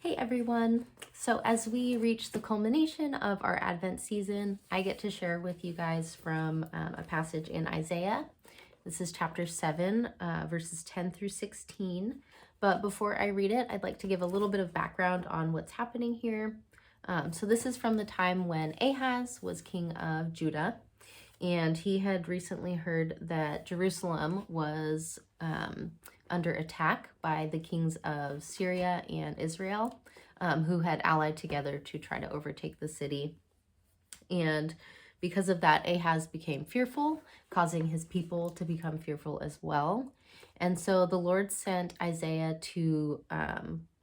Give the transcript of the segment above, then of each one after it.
Hey everyone! So as we reach the culmination of our Advent season, I get to share with you guys from a passage in Isaiah. This is chapter 7, verses 10 through 16. But before I read it, I'd like to give a little bit of background on what's happening here. So this is from the time when Ahaz was king of Judah, and he had recently heard that Jerusalem was under attack by the kings of Syria and Israel, who had allied together to try to overtake the city. And because of that, Ahaz became fearful, causing his people to become fearful as well. And so the Lord sent Isaiah to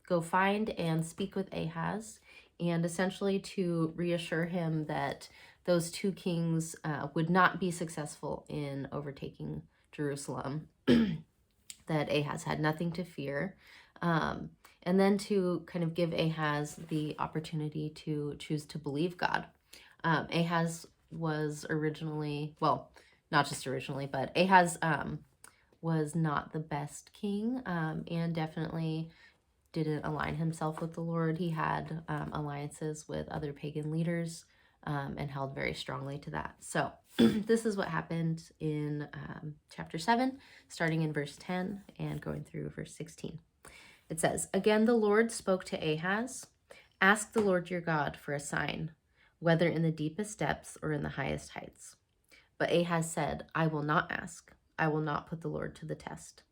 go find and speak with Ahaz, and essentially to reassure him that those two kings would not be successful in overtaking Jerusalem. That Ahaz had nothing to fear, and then to kind of give Ahaz the opportunity to choose to believe God. Ahaz was originally, well, not just originally, but Ahaz was not the best king, and definitely didn't align himself with the Lord. He had alliances with other pagan leaders, and held very strongly to that. So this is what happened in chapter 7, starting in verse 10 and going through verse 16. It says, "Again the Lord spoke to Ahaz, 'Ask the Lord your God for a sign, whether in the deepest depths or in the highest heights.' But Ahaz said, 'I will not ask. I will not put the Lord to the test.'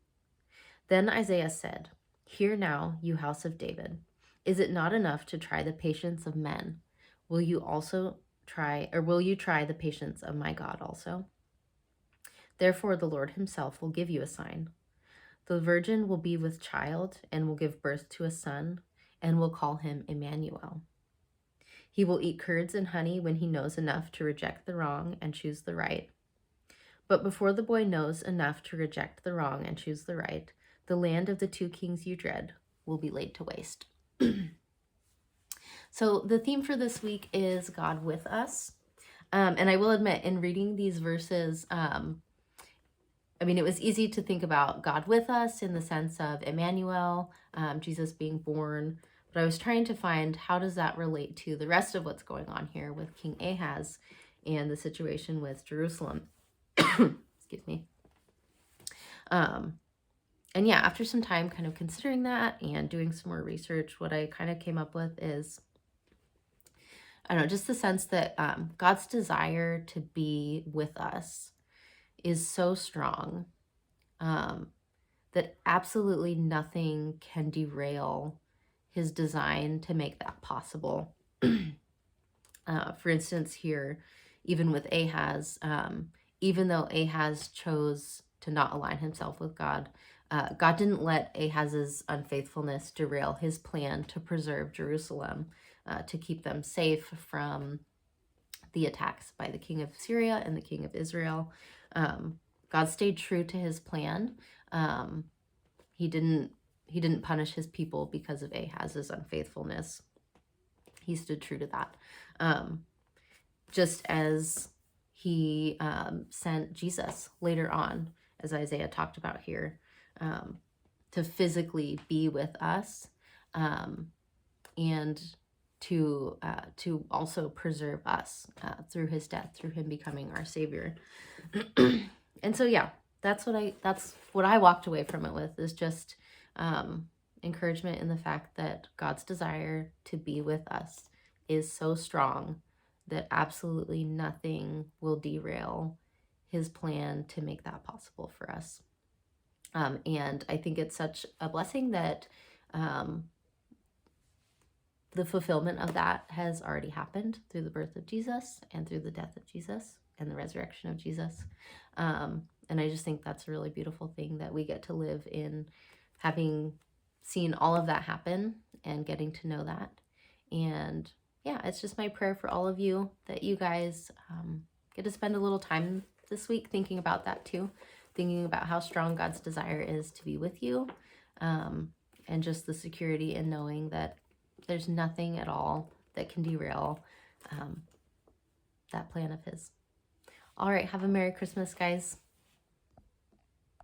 Then Isaiah said, 'Hear now, you house of David. Is it not enough to try the patience of men? Will you try the patience of my God also? Therefore the Lord himself will give you a sign. The virgin will be with child and will give birth to a son and will call him Emmanuel. He will eat curds and honey when he knows enough to reject the wrong and choose the right. But before the boy knows enough to reject the wrong and choose the right, the land of the two kings you dread will be laid to waste.'" So the theme for this week is God with us. And I will admit, in reading these verses, it was easy to think about God with us in the sense of Emmanuel, Jesus being born. But I was trying to find, how does that relate to the rest of what's going on here with King Ahaz and the situation with Jerusalem? Excuse me. And yeah, after some time kind of considering that and doing some more research, what I kind of came up with is, I don't know, just the sense that God's desire to be with us is so strong that absolutely nothing can derail his design to make that possible. For instance, here, even with Ahaz, even though Ahaz chose to not align himself with God, God didn't let Ahaz's unfaithfulness derail his plan to preserve Jerusalem, to keep them safe from the attacks by the king of Syria and the king of Israel. God stayed true to his plan. He didn't punish his people because of Ahaz's unfaithfulness. He stood true to that. Just as he sent Jesus later on, as Isaiah talked about here, to physically be with us, and to also preserve us through his death, through him becoming our Savior. And so, yeah, that's what I walked away from it with, is just encouragement in the fact that God's desire to be with us is so strong that absolutely nothing will derail his plan to make that possible for us. And I think it's such a blessing that the fulfillment of that has already happened through the birth of Jesus and through the death of Jesus and the resurrection of Jesus. And I just think that's a really beautiful thing, that we get to live in having seen all of that happen and getting to know that. And yeah, it's just my prayer for all of you that you guys get to spend a little time this week thinking about that too, thinking about how strong God's desire is to be with you, and just the security in knowing that there's nothing at all that can derail that plan of his. All right, have a Merry Christmas, guys.